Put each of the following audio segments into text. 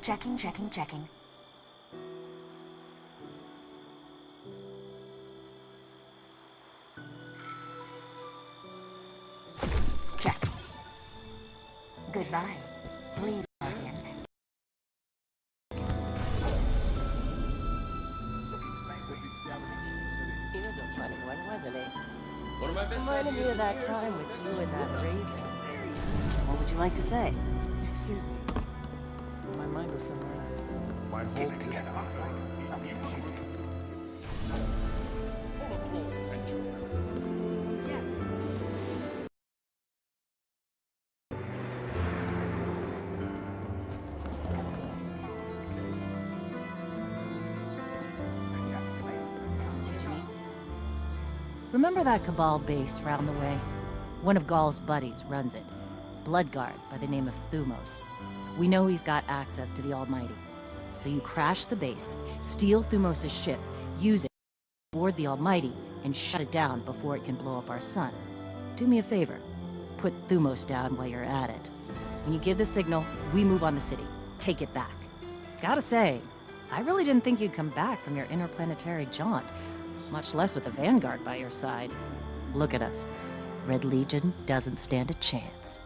Checking, checking, checking. Check. Goodbye. Breathe again. He was a funny one, wasn't he? One of my best Reminded me ideas. of that time with you and that raven. What would you like to say? Excuse me. My mind was somewhere else. My hope is Remember that Cabal base round the way? One of Gaul's buddies runs it. Bloodguard by the name of Thumos. We know he's got access to the Almighty. So you crash the base, steal Thumos' ship, use it to board the Almighty, and shut it down before it can blow up our sun. Do me a favor. Put Thumos down while you're at it. When you give the signal, we move on the city. Take it back. Gotta say, I really didn't think you'd come back from your interplanetary jaunt. Much less with the Vanguard by your side. Look at us. Red Legion doesn't stand a chance.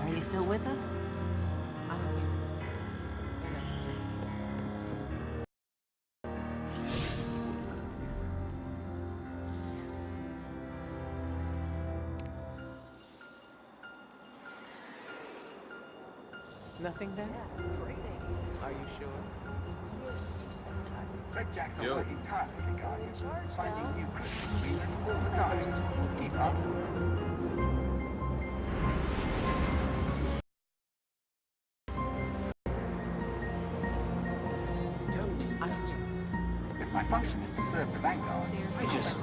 Are you still with us? Nothing then? Are you sure? Fred Jackson Yo. working tirelessly, Guardian. Finding new critical features all the time. Keep up. If my function is to serve the Vanguard, I just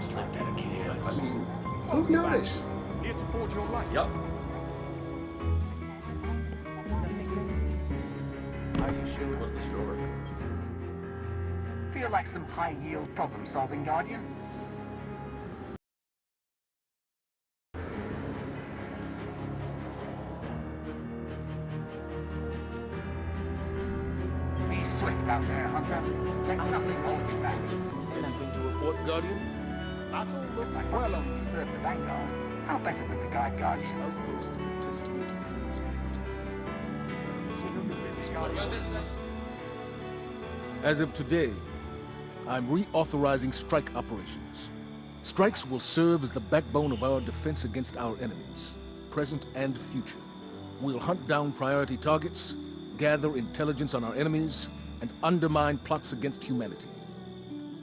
slept out of care. I mean, who'd notice? Here to forge your light. Yup. Are you sure? What's the story? Feel like some high-yield problem-solving, Guardian? Be swift out there, Hunter. Let nothing hold you back. Anything to report, Guardian? Battle looks If my well function on. is to serve the Vanguard, how better than to guide Guardians? Outpost is a testament to human spirit. I must remember this place. As of today, I'm reauthorizing strike operations. Strikes will serve as the backbone of our defense against our enemies, present and future. We'll hunt down priority targets, gather intelligence on our enemies, and undermine plots against humanity.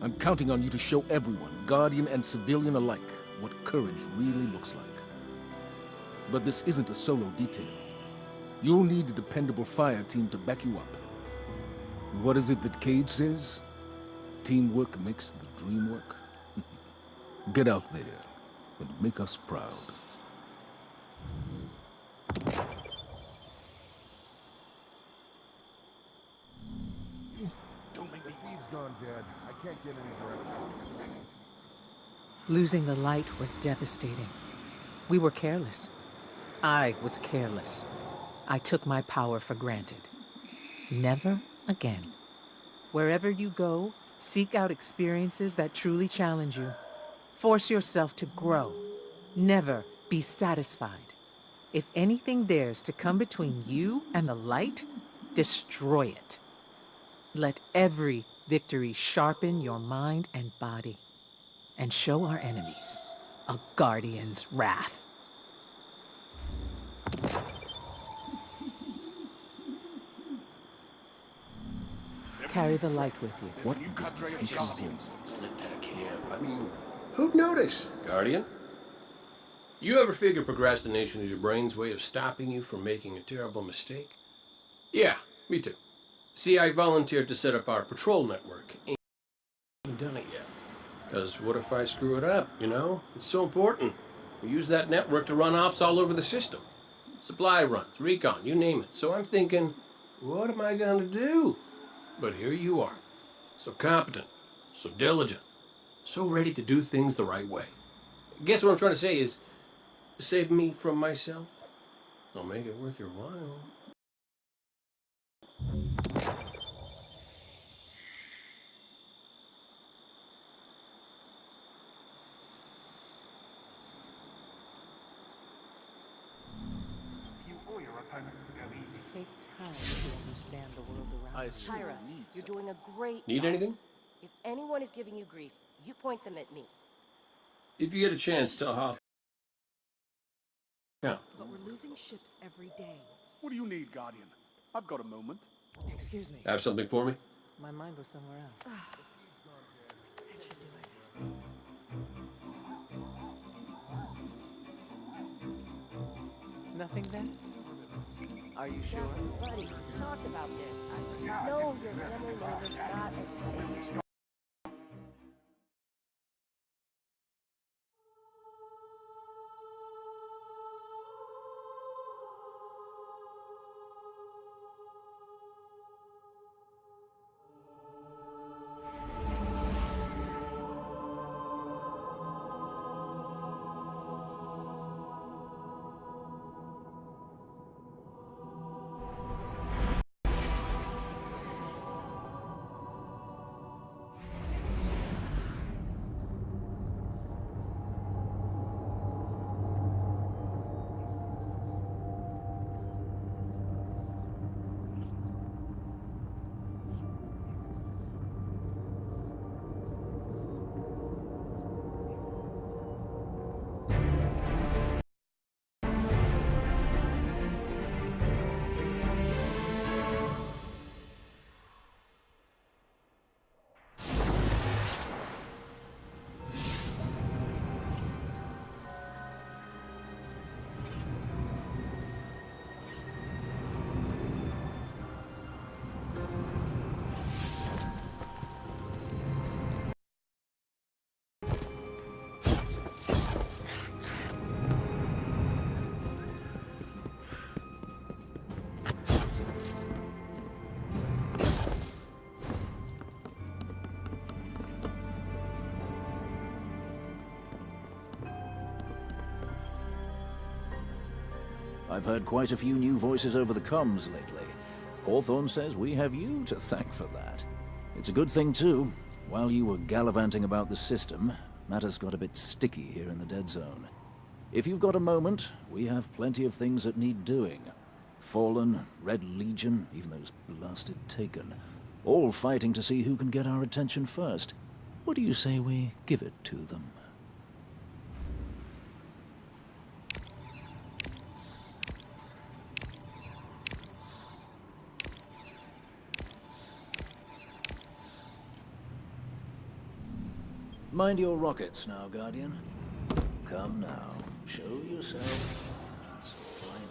I'm counting on you to show everyone, Guardian and civilian alike, what courage really looks like. But this isn't a solo detail. You'll need a dependable fire team to back you up. What is it that Cage says? Teamwork makes the dream work. Get out there and make us proud. Don't make me. He's gone dead. I can't get anywhere. Losing the light was devastating. We were careless. I was careless. I took my power for granted. Never again. Wherever you go, seek out experiences that truly challenge you. Force yourself to grow. Never be satisfied. If anything dares to come between you and the light, destroy it. Let every victory sharpen your mind and body, and show our enemies a Guardian's wrath. Carry the light with you. What is the champion? Slipped out of care. I mean, who'd notice? Guardian? You ever figure procrastination is your brain's way of stopping you from making a terrible mistake? Yeah, me too. See, I volunteered to set up our patrol network. Ain't even done it yet. because what if I screw it up, you know? It's so important. We use that network to run ops all over the system. Supply runs, recon, you name it. So I'm thinking, what am I going to do? But here you are. So competent, so diligent, so ready to do things the right way. Guess what I'm trying to say is, save me from myself. I'll make it worth your while. You or your opponents to go easy. Take time to understand the world around I you. assume Tyra, you need you're some- doing a great Need job. anything? If anyone is giving you grief, you point them at me. If you get a chance, tell Hoff. Yeah. But we're losing ships every day. What do you need, Guardian? I've got a moment. Excuse me. Have something for me? My mind was somewhere else. Nothing then? Are you sure? Buddy, we talked about this. I know your family members got at stake. I've heard quite a few new voices over the comms lately. Hawthorne says we have you to thank for that. It's a good thing, too. While you were gallivanting about the system, matters got a bit sticky here in the Dead Zone. If you've got a moment, we have plenty of things that need doing. Fallen, Red Legion, even those blasted Taken. All fighting to see who can get our attention first. What do you say we give it to them? Mind your rockets now, Guardian. Come now, show yourself. That's all I need.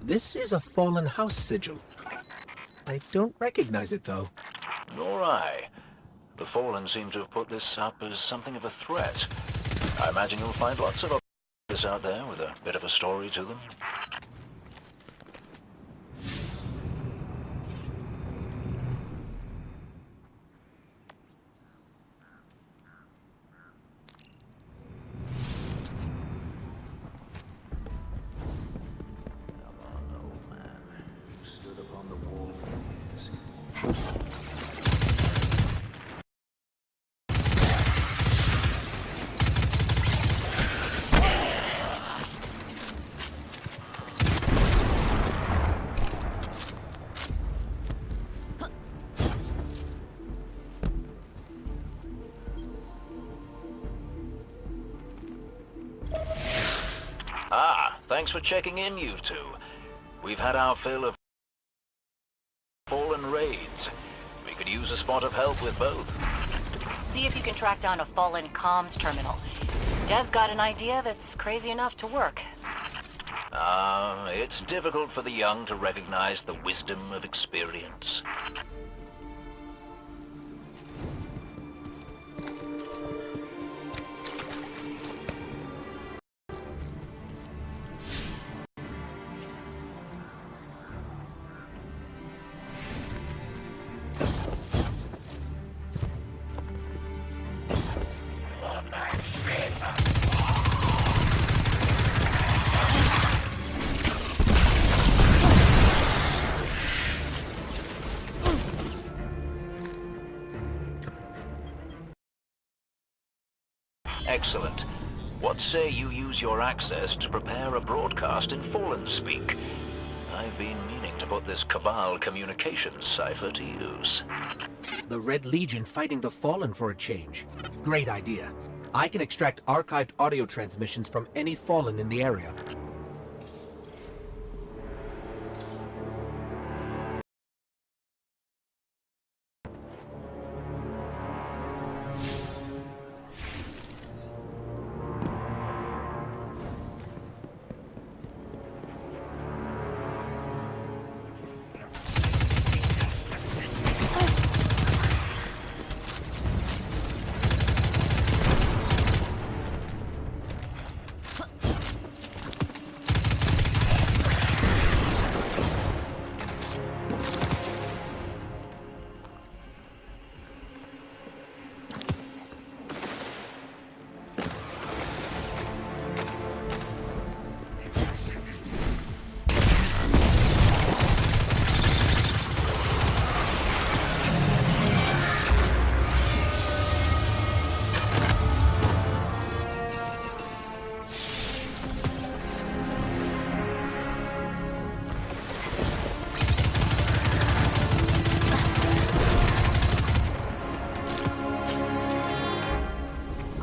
This is a fallen house sigil. I don't recognize it, though. Nor I. The Fallen seem to have put this up as something of a threat. I imagine you'll find lots of others out there with a bit of a story to them. Thanks for checking in, you two. We've had our fill of fallen raids. We could use a spot of help with both. See if you can track down a fallen comms terminal. Dev's got an idea that's crazy enough to work. It's difficult for the young to recognize the wisdom of experience. Excellent. What say you use your access to prepare a broadcast in Fallen speak? I've been meaning to put this Cabal communications cipher to use. The Red Legion fighting the Fallen for a change. Great idea. I can extract archived audio transmissions from any Fallen in the area.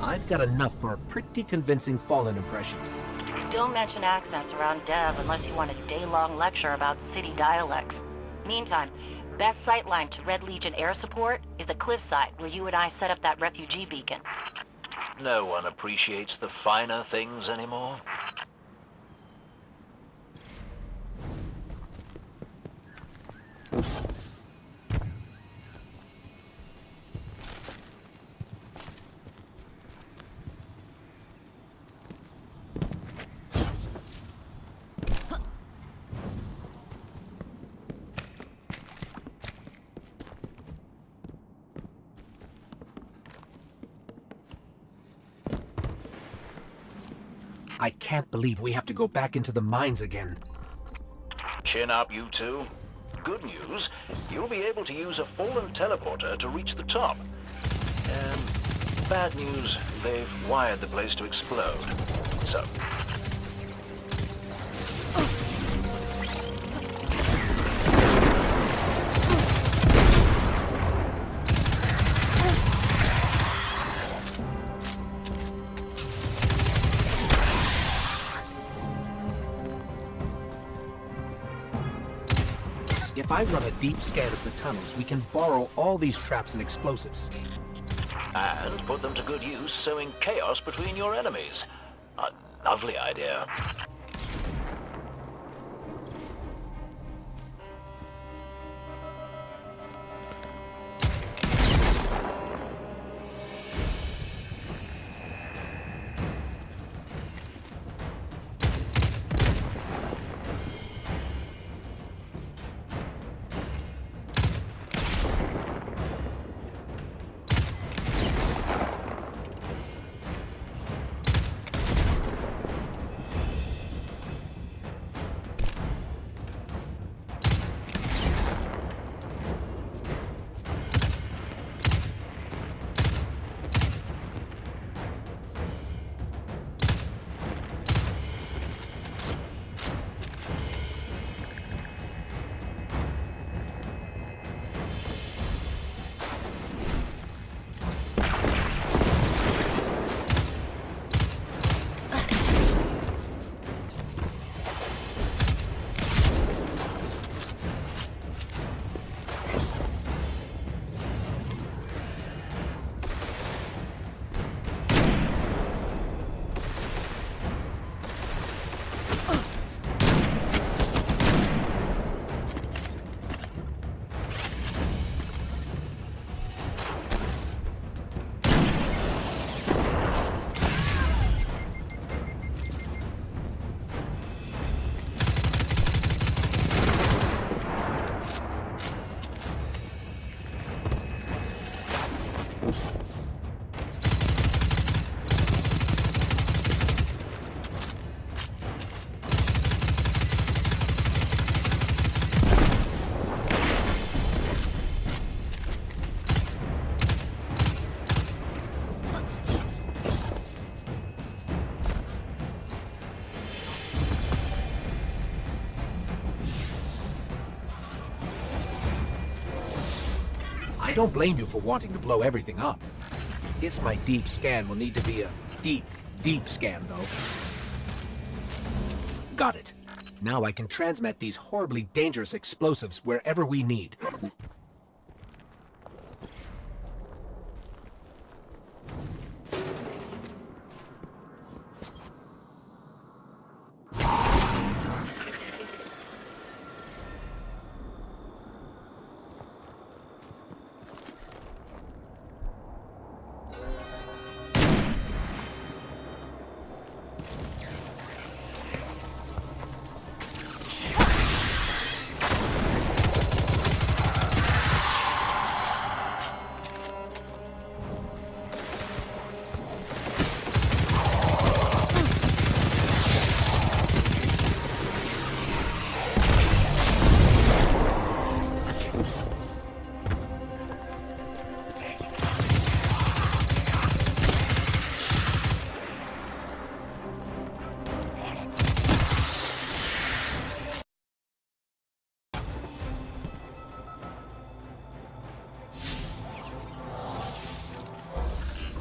I've got enough for a pretty convincing Fallen impression. Don't mention accents around Dev unless you want a day-long lecture about city dialects. Meantime, best sightline to Red Legion air support is the cliffside where you and I set up that refugee beacon. No one appreciates the finer things anymore. I can't believe we have to go back into the mines again. Chin up, you two. Good news, you'll be able to use a Fallen teleporter to reach the top. Bad news, they've wired the place to explode. So... If I run a deep scan of the tunnels, we can borrow all these traps and explosives. And put them to good use sowing chaos between your enemies. A lovely idea. I don't blame you for wanting to blow everything up. Guess my deep scan will need to be a deep, deep scan, though. Got it. Now I can transmit these horribly dangerous explosives wherever we need.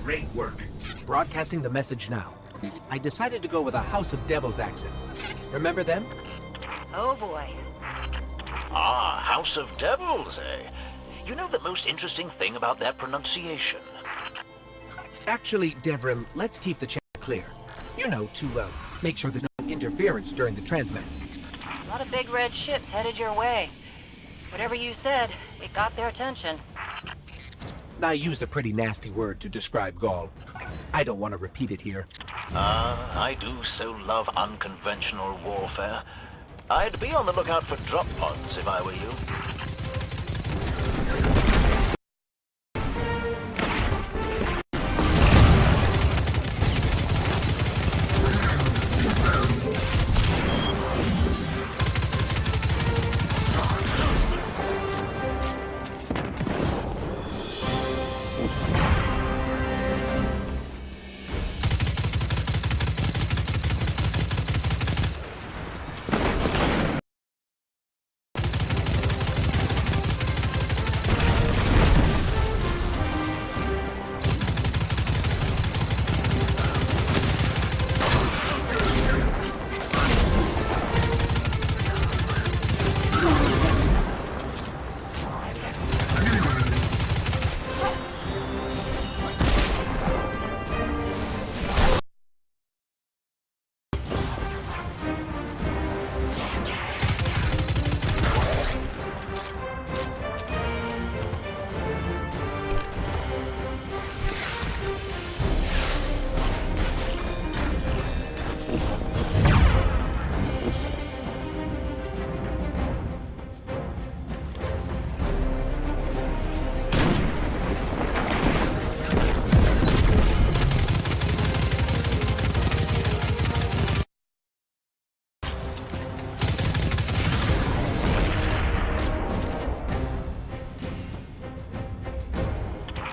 Great work. Broadcasting the message now. I decided to go with a House of Devils accent. Remember them? Oh boy. Ah, House of Devils, eh? You know the most interesting thing about that pronunciation? Actually, Devrim, let's keep the channel clear. You know, to make sure there's no interference during the transmat. A lot of big red ships headed your way. Whatever you said, it got their attention. I used a pretty nasty word to describe Gaul. I don't want to repeat it here. I do so love unconventional warfare. I'd be on the lookout for drop pods if I were you.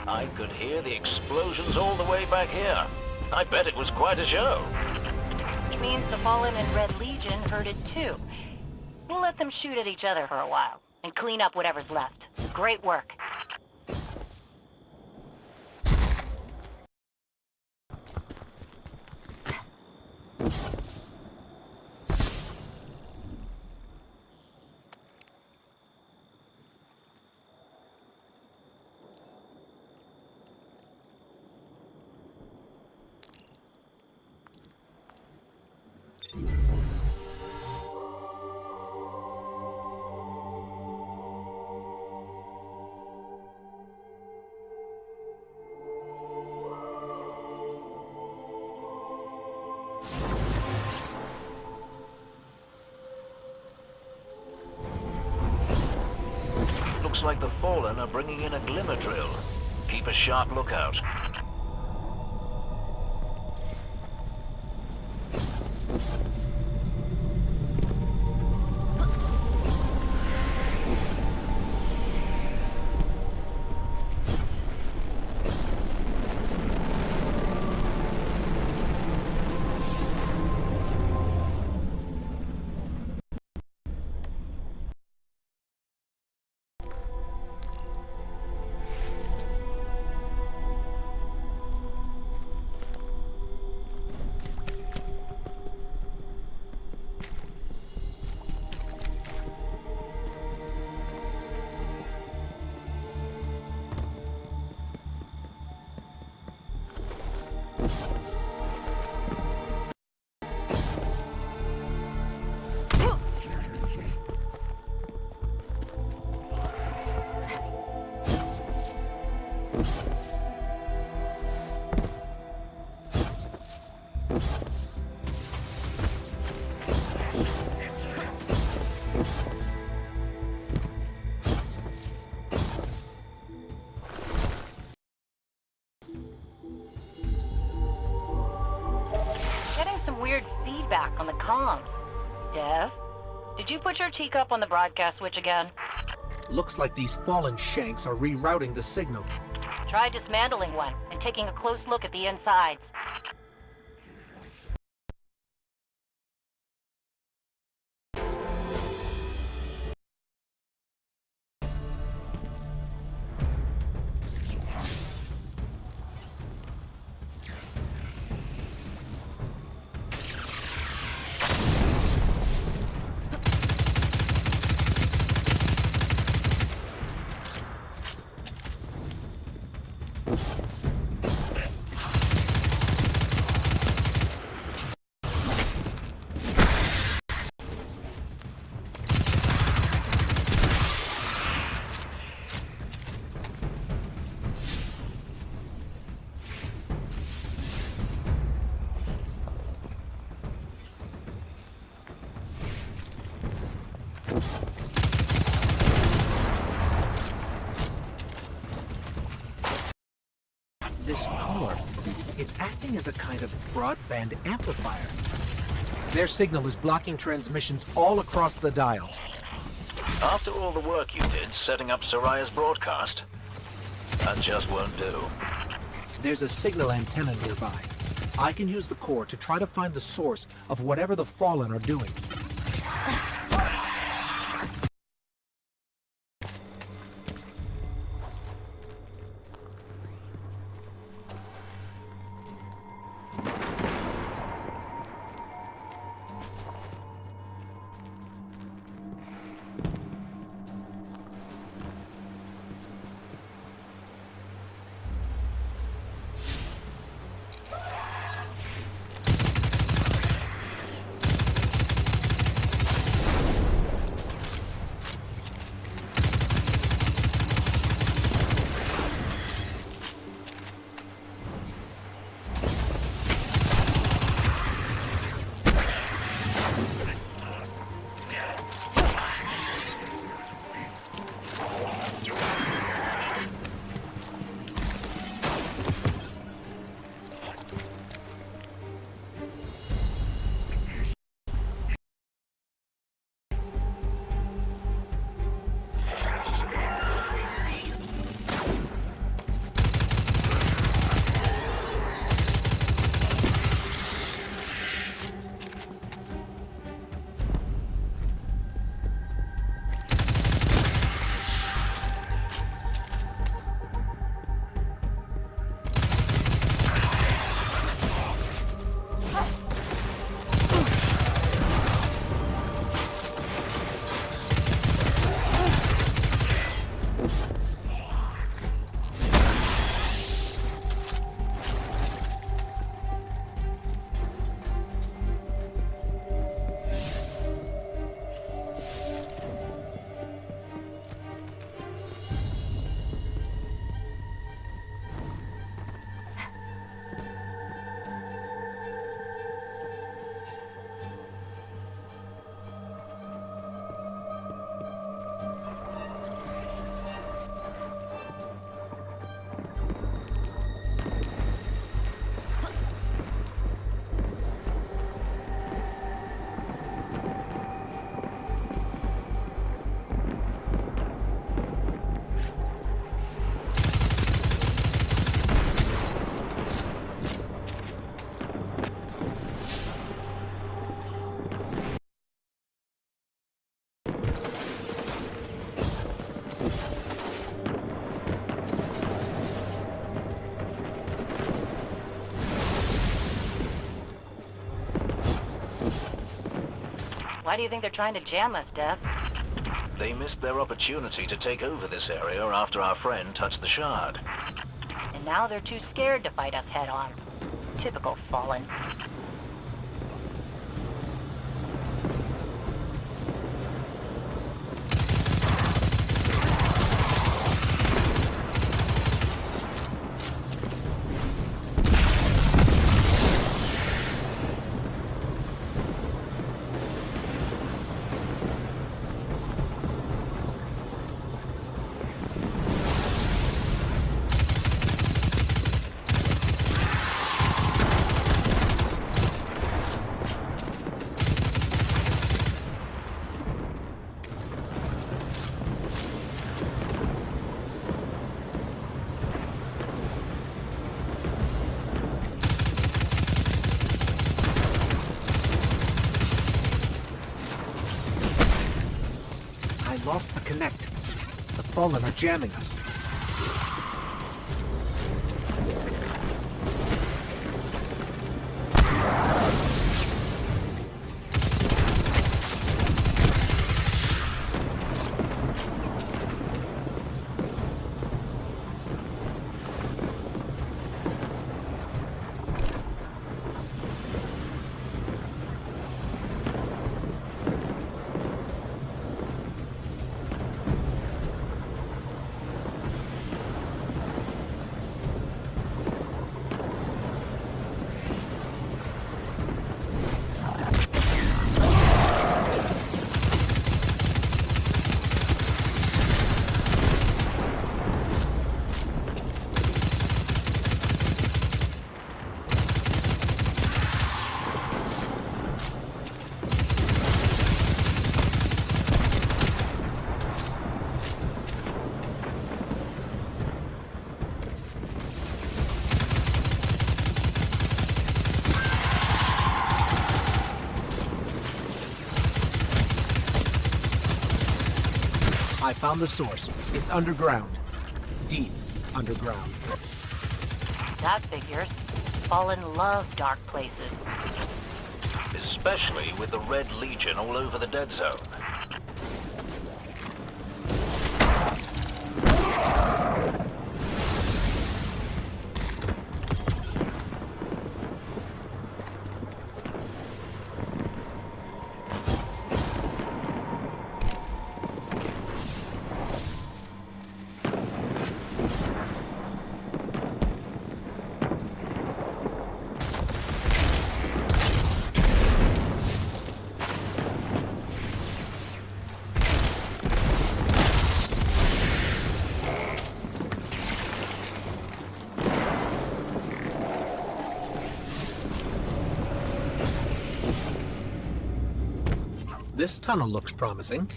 I could hear the explosions all the way back here. I bet it was quite a show. Which means the Fallen and Red Legion heard it too. We'll let them shoot at each other for a while, and clean up whatever's left. Great work. Looks like the Fallen are bringing in a glimmer drill. Keep a sharp lookout. Getting some weird feedback on the comms. Dev, did you put your teacup on the broadcast switch again? Looks like these fallen shanks are rerouting the signal. Try dismantling one and taking a close look at the insides. This core, it's acting as a kind of broadband amplifier. Their signal is blocking transmissions all across the dial. After all the work you did setting up Soraya's broadcast, that just won't do. There's a signal antenna nearby. I can use the core to try to find the source of whatever the Fallen are doing. Why do you think they're trying to jam us, Dev? They missed their opportunity to take over this area after our friend touched the Shard. And now they're too scared to fight us head-on. Typical Fallen. Lost the connect. The Fallen are jamming us. I found the source. It's underground. Deep underground. That figures. Fallen love dark places. Especially with the Red Legion all over the dead zone. This tunnel looks promising.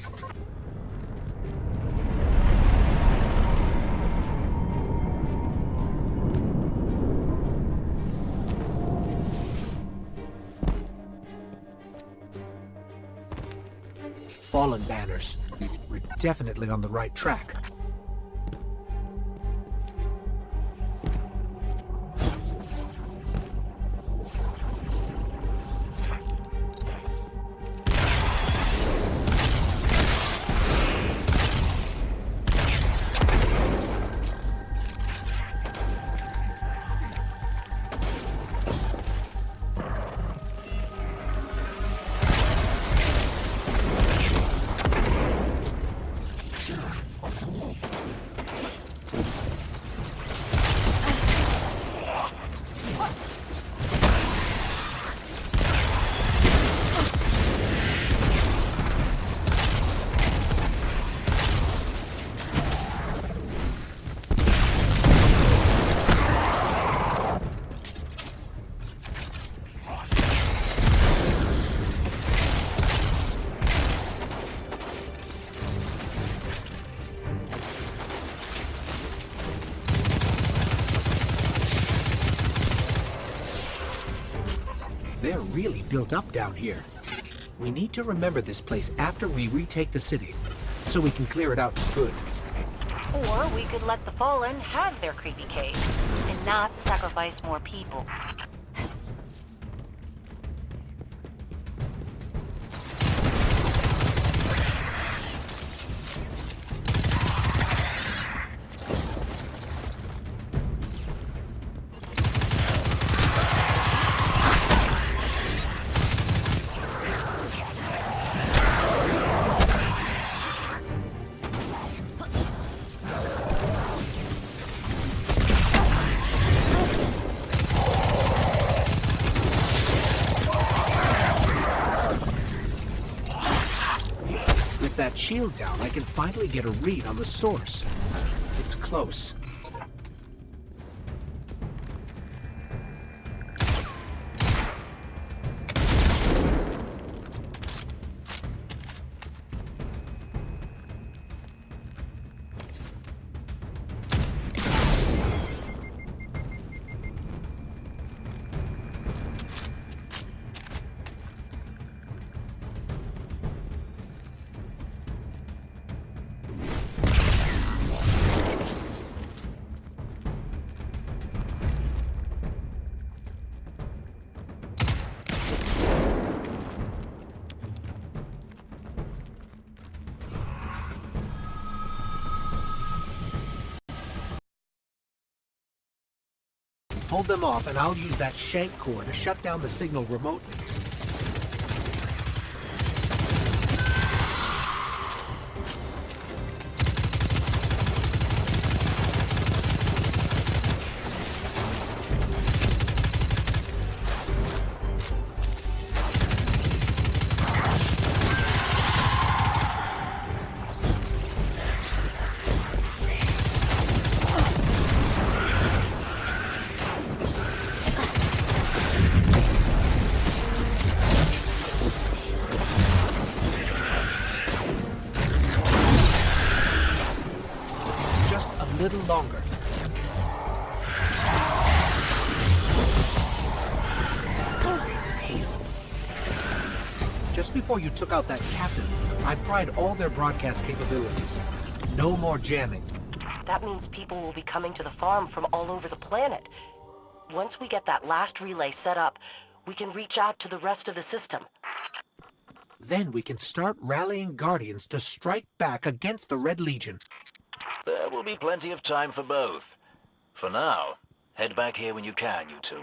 Fallen banners. We're definitely on the right track. They're really built up down here. We need to remember this place after we retake the city, so we can clear it out for good. Or we could let the Fallen have their creepy caves, and not sacrifice more people. shield down, I can finally get a read on the source. It's close. Hold them off, and I'll use that shank core to shut down the signal remotely. Little longer. Just before you took out that captain, I fried all their broadcast capabilities. No more jamming. That means people will be coming to the farm from all over the planet. Once we get that last relay set up, we can reach out to the rest of the system. Then we can start rallying Guardians to strike back against the Red Legion. There will be plenty of time for both. For now, head back here when you can, you two.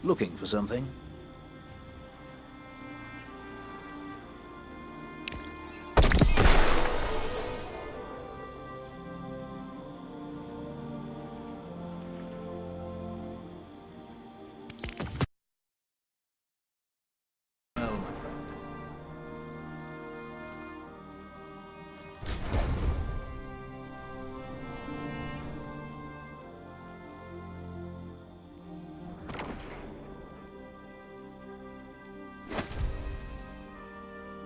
Looking for something? Well, my friend.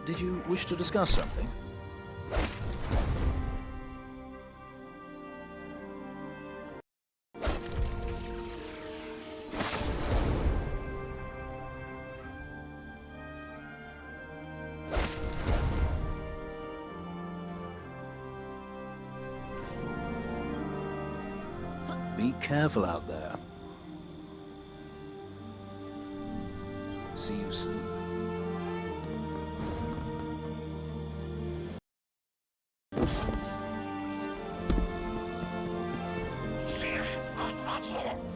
Did you wish to discuss something? Be careful out there. See you soon. Not here.